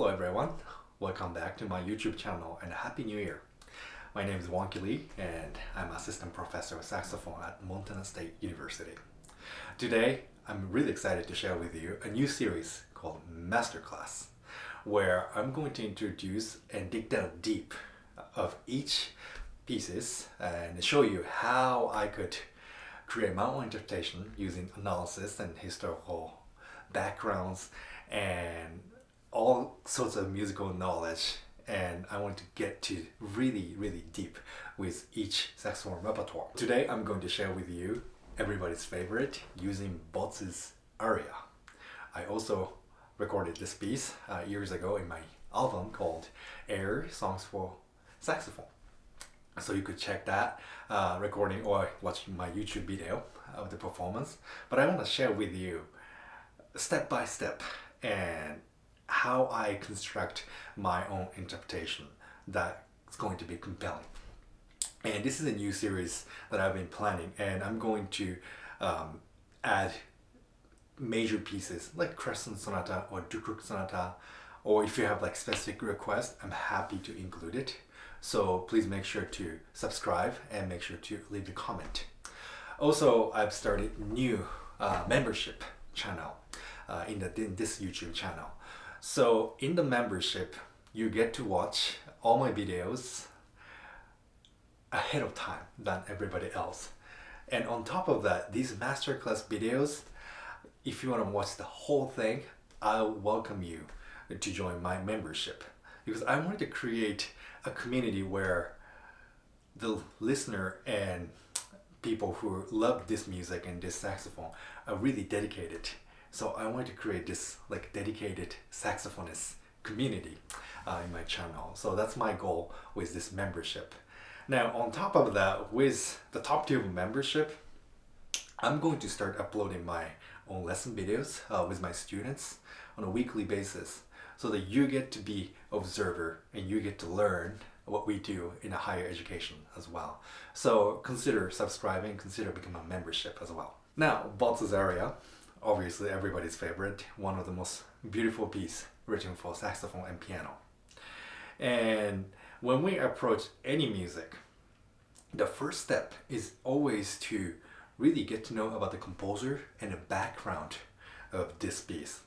Hello everyone, welcome back to my YouTube channel and Happy New Year. My name is Wonki and I'm assistant professor of saxophone at Montana State University. Today, I'm really excited to share with you a new series called Masterclass, where I'm going to introduce and dig down deep of each pieces and show you how I could create my own interpretation using analysis and historical backgrounds and all sorts of musical knowledge. And I want to get to really deep with each saxophone repertoire. Today I'm going to share with you everybody's favorite using Bozza's Aria. I also recorded this piece years ago in my album called Air Songs for Saxophone. So you could check that recording or watch my YouTube video of the performance. But I want to share with you step by step and how I construct my own interpretation that's going to be compelling. And this is a new series that I've been planning, and I'm going to add major pieces like Crescent Sonata or Dukruk Sonata, or if you have like specific requests, I'm happy to include it. So please make sure to subscribe and make sure to leave a comment. Also, I've started new membership channel in this YouTube channel. So in the membership, you get to watch all my videos ahead of time than everybody else. And on top of that, these masterclass videos, if you want to watch the whole thing, I welcome you to join my membership, because I wanted to create a community where the listener and people who love this music and this saxophone are really dedicated. So I want to create this like dedicated saxophonist community in my channel. So that's my goal with this membership. Now on top of that, with the top tier membership, I'm going to start uploading my own lesson videos with my students on a weekly basis, so that you get to be observer and you get to learn what we do in a higher education as well. So consider subscribing, consider becoming a membership as well. Now, Bozza's Aria, obviously everybody's favorite, one of the most beautiful pieces written for saxophone and piano. And when we approach any music, the first step is always to really get to know about the composer and the background of this piece.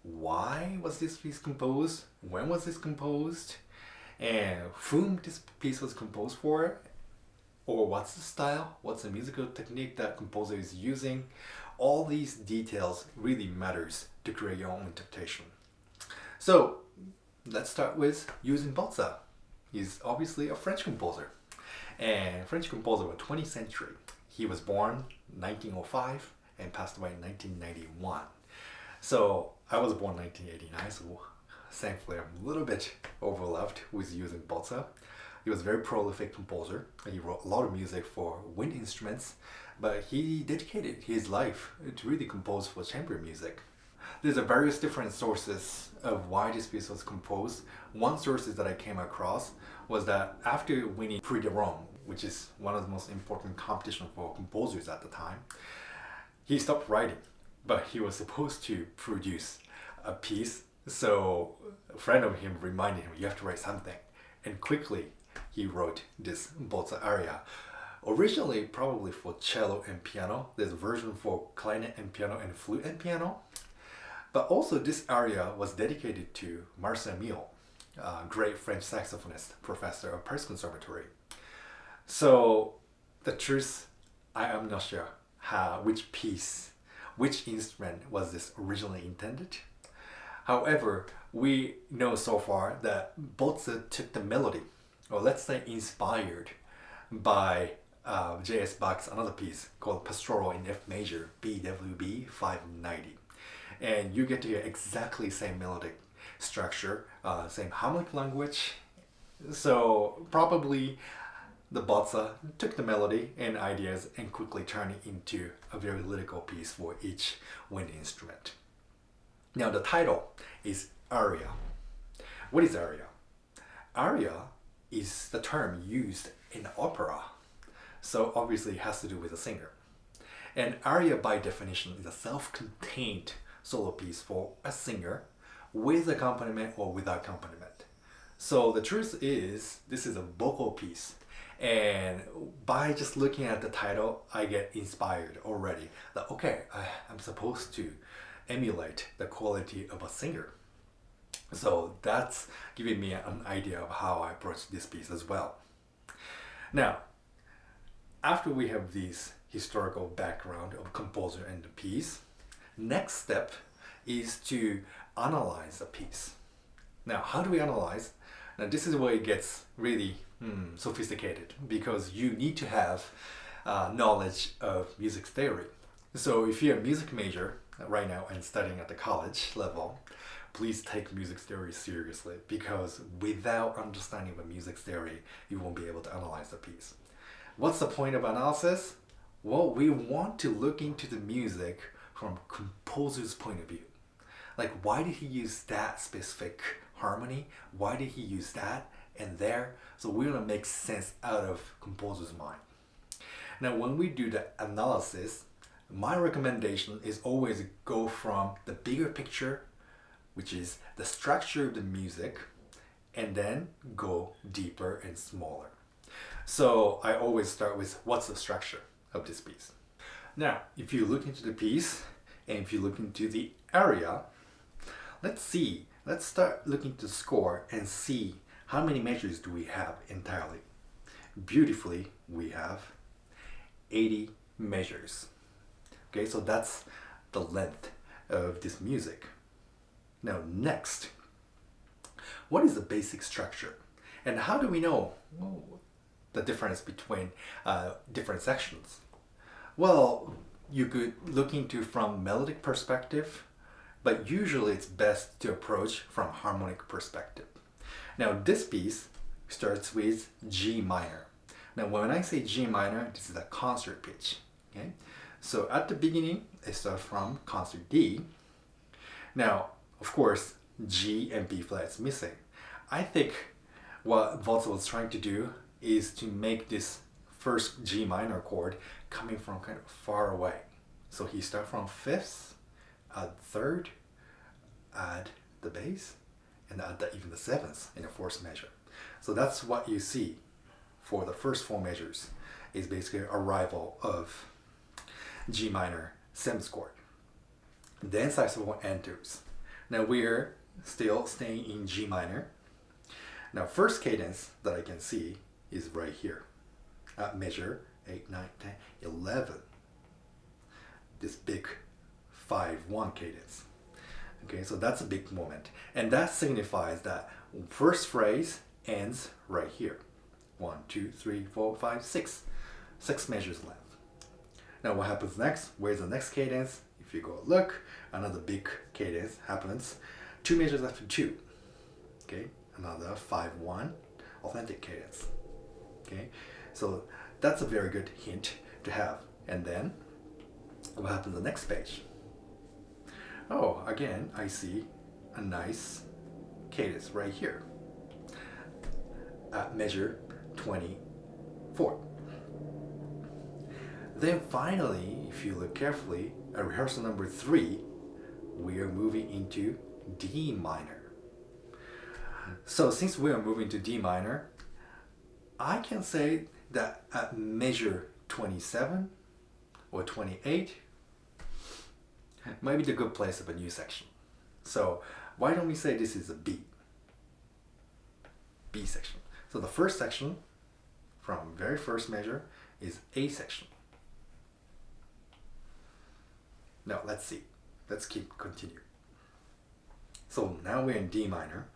Why was this piece composed? When was this composed? And whom this piece was composed for? Or what's the style? What's the musical technique that composer is using? All these details really matters to create your own interpretation. So let's start with using Bozza. He's obviously a French composer, and French composer of the 20th century. He was born 1905 and passed away in 1991. So I was born 1989, so thankfully I'm a little bit overlapped with using Bozza. He was a very prolific composer. He wrote a lot of music for wind instruments, but he dedicated his life to really compose for chamber music. There's a various different sources of why this piece was composed. One source that I came across was that after winning Prix de Rome, which is one of the most important competitions for composers at the time, he stopped writing, but he was supposed to produce a piece. So a friend of him reminded him, you have to write something. And quickly he wrote this Bozza Aria. Originally probably for cello and piano. There's a version for clarinet and piano and flute and piano. But also this aria was dedicated to Marcel Mille, a great French saxophonist, professor of Paris Conservatory. So the truth, I am not sure which piece, which instrument was this originally intended. However, we know so far that Bozza took the melody, or let's say inspired by J.S. Bach's another piece called Pastoral in F major, BWV 590. And you get to hear exactly same melodic structure, same harmonic language. So probably the Bozza took the melody and ideas and quickly turned it into a very lyrical piece for each wind instrument. Now the title is Aria. What is aria? Aria is the term used in opera, so obviously it has to do with a singer. And aria by definition is a self-contained solo piece for a singer with accompaniment or without accompaniment. So the truth is, this is a vocal piece. And by just looking at the title, I get inspired already. That, okay, I'm supposed to emulate the quality of a singer. So that's giving me an idea of how I approach this piece as well. Now, after we have this historical background of composer and the piece, next step is to analyze the piece. Now, how do we analyze? Now, this is where it gets really sophisticated, because you need to have knowledge of music theory. So if you're a music major right now and studying at the college level, please take music theory seriously, because without understanding of music theory, you won't be able to analyze the piece. What's the point of analysis? Well, we want to look into the music from composer's point of view. Like, why did he use that specific harmony? Why did he use that and there? So we're gonna make sense out of composer's mind. Now, when we do the analysis, my recommendation is always go from the bigger picture, which is the structure of the music, and then go deeper and smaller. So I always start with what's the structure of this piece. Now, if you look into the piece and if you look into the aria, let's start looking to the score and see how many measures do we have entirely. Beautifully, we have 80 measures. Okay, so that's the length of this music. Now, next, what is the basic structure? And how do we know the difference between different sections? Well, you could look into from melodic perspective, but usually it's best to approach from harmonic perspective. Now, this piece starts with G minor. Now, when I say G minor, this is a concert pitch. Okay, so at the beginning, it starts from concert D. Now, of course, G and B flat is missing. I think what Bozza was trying to do is to make this first G minor chord coming from kind of far away. So he starts from fifth, add third, add the bass, and add even the seventh in the fourth measure. So that's what you see for the first four measures, is basically arrival of G minor seventh chord. Then saxophone enters. Now we're still staying in G minor. Now, first cadence that I can see is right here at measure 8, 9, 10, 11. This big 5-1 cadence. Okay, so that's a big moment. And that signifies that first phrase ends right here. 1, 2, 3, 4, 5, 6. 6 measures left. Now what happens next? Where's the next cadence? If you go look, another big cadence happens. 2 measures after 2. Okay, another 5-1 authentic cadence. Okay, so that's a very good hint to have. And then what happens on the next page? Oh, again, I see a nice cadence right here at measure 24. Then finally, if you look carefully, at rehearsal number 3, we are moving into D minor. So since we are moving to D minor, I can say that at measure 27 or 28 might be the good place of a new section. So why don't we say this is a B section. So the first section from very first measure is A section. Now let's see. Let's continue. So now we're in D minor,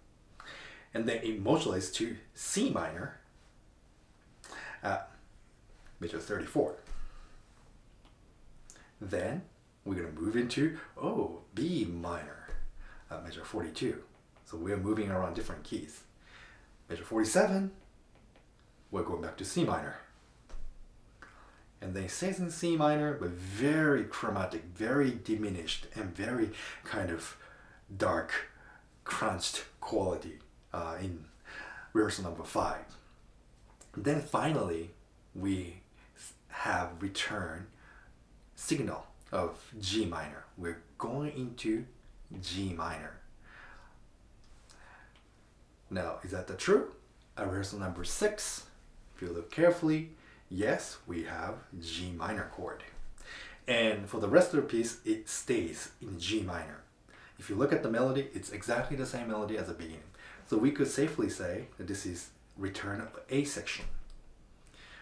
and then it modulates to C minor at measure 34. Then we're going to move into B minor at measure 42. So we're moving around different keys. Measure 47, we're going back to C minor. And then it stays in C minor, but very chromatic, very diminished, and very kind of dark, crunched quality in rehearsal number 5. Then finally, we have return signal of G minor. We're going into G minor Now, is that the true? Rehearsal number 6, if you look carefully, yes, we have G minor chord. And for the rest of the piece, it stays in G minor. If you look at the melody, it's exactly the same melody as the beginning. So we could safely say that this is return of A section.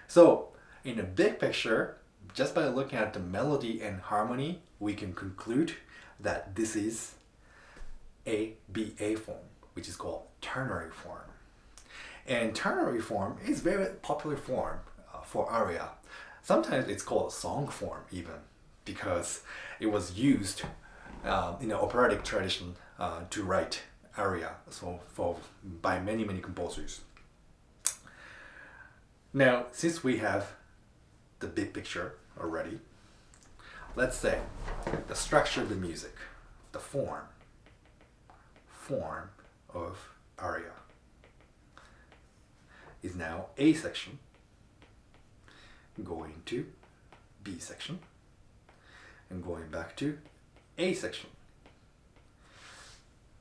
So in the big picture, just by looking at the melody and harmony, we can conclude that this is a BA form, which is called ternary form. And ternary form is a very popular form for aria. Sometimes it's called song form even, because it was used in the operatic tradition to write aria, so by many composers. Now, since we have the big picture already, let's say the structure of the music, the form of aria is now A section going to B section and going back to A section.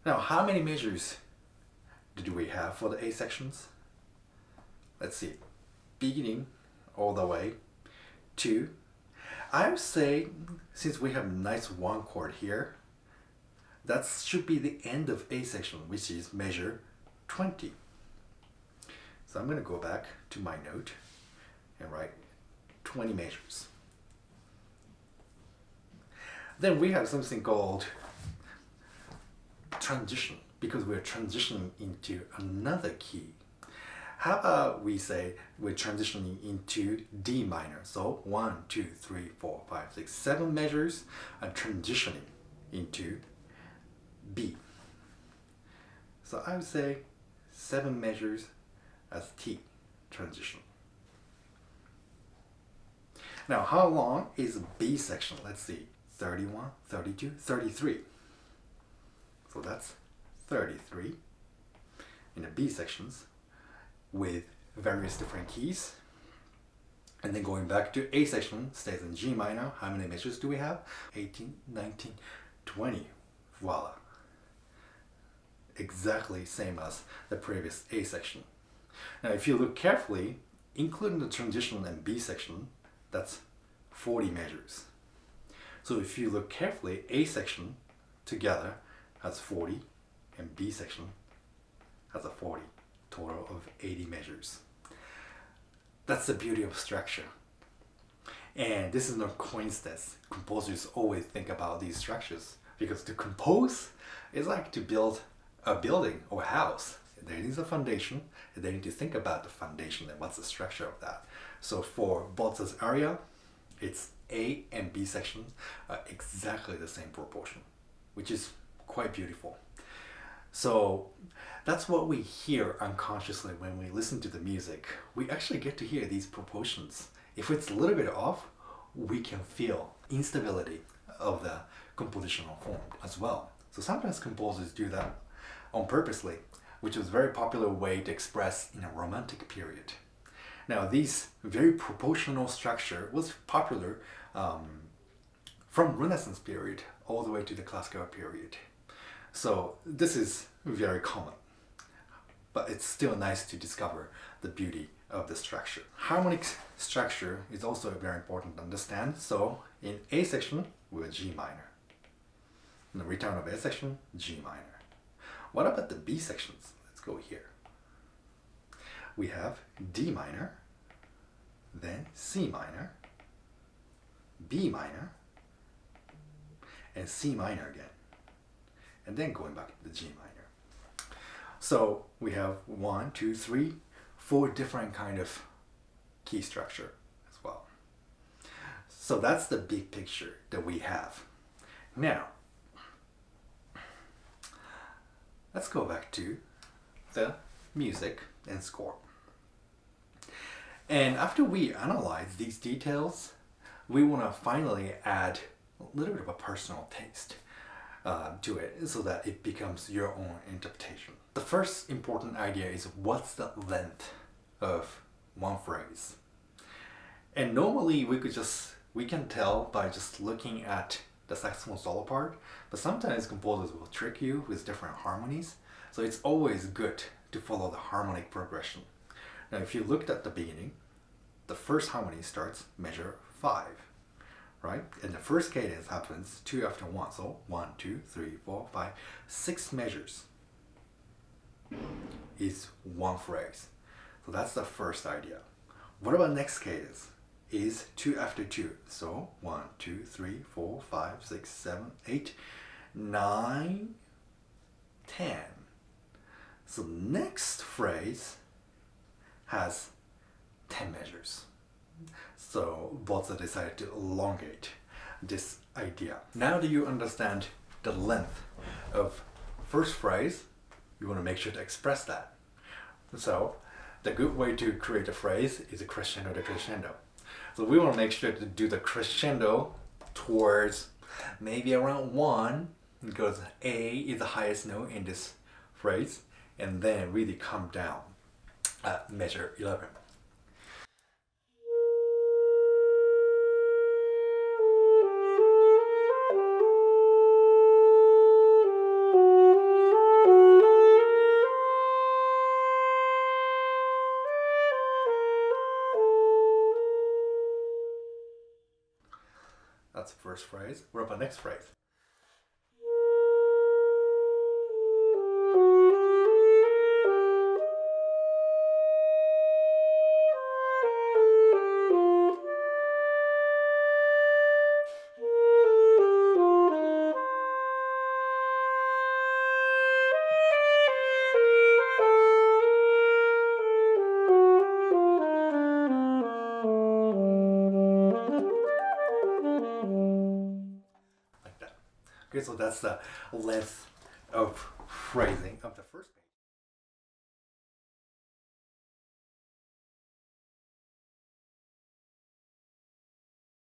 Now, how many measures did we have for the A sections? Let's see, beginning all the way to, I would say, since we have a nice 1 chord here, that should be the end of A section, which is measure 20. So I'm going to go back to my note and write 20 measures. Then we have something called transition, because we're transitioning into another key. How about we say we're transitioning into D minor? So 1, 2, 3, 4, 5, 6, 7 measures are transitioning into B. So I would say 7 measures as T transition. Now, how long is B section? Let's see, 31, 32, 33. So that's 33 in the B sections with various different keys. And then going back to A section, stays in G minor. How many measures do we have? 18, 19, 20. Voila. Exactly same as the previous A section. Now, if you look carefully, including the transition and B section, that's 40 measures. So if you look carefully, A section together has 40 and B section has a 40, total of 80 measures. That's the beauty of structure. And this is no coincidence. Composers always think about these structures, because to compose is like to build a building or a house. There needs a foundation, and they need to think about the foundation and what's the structure of that. So for Bozza's aria, its A and B sections are exactly the same proportion, which is quite beautiful. So that's what we hear unconsciously when we listen to the music. We actually get to hear these proportions. If it's a little bit off, we can feel instability of the compositional form as well. So sometimes composers do that on purposely, which was a very popular way to express in a romantic period. Now, this very proportional structure was popular from Renaissance period all the way to the classical period. So this is very common, but it's still nice to discover the beauty of the structure. Harmonic structure is also very important to understand. So in A section, we're G minor. In the return of A section, G minor. What about the B sections? Let's go here. We have D minor, then C minor, B minor, and C minor again. And then going back to the G minor. So we have 1, 2, 3, 4 different kind of key structure as well. So that's the big picture that we have. Now, let's go back to the music and score. And after we analyze these details, we want to finally add a little bit of a personal taste to it so that it becomes your own interpretation. The first important idea is what's the length of one phrase. And normally we can tell by just looking at the saxophone solo part, but sometimes composers will trick you with different harmonies. So it's always good to follow the harmonic progression. Now if you looked at the beginning, the first harmony starts measure 5, right? And the first cadence happens 2 after 1. So 1, 2, 3, 4, 5, 6 measures is one phrase. So that's the first idea. What about next cadence? Is 2 after 2. So 1, 2, 3, 4, 5, 6, 7, 8, 9, 10. So next phrase has 10 measures. So Bozza decided to elongate this idea. Now that you understand the length of first phrase, you want to make sure to express that. So the good way to create a phrase is a crescendo to crescendo. So we want to make sure to do the crescendo towards maybe around 1, because A is the highest note in this phrase, and then really come down at measure 11. That's the first phrase. What about the next phrase? Okay, so that's the length of phrasing of the first page.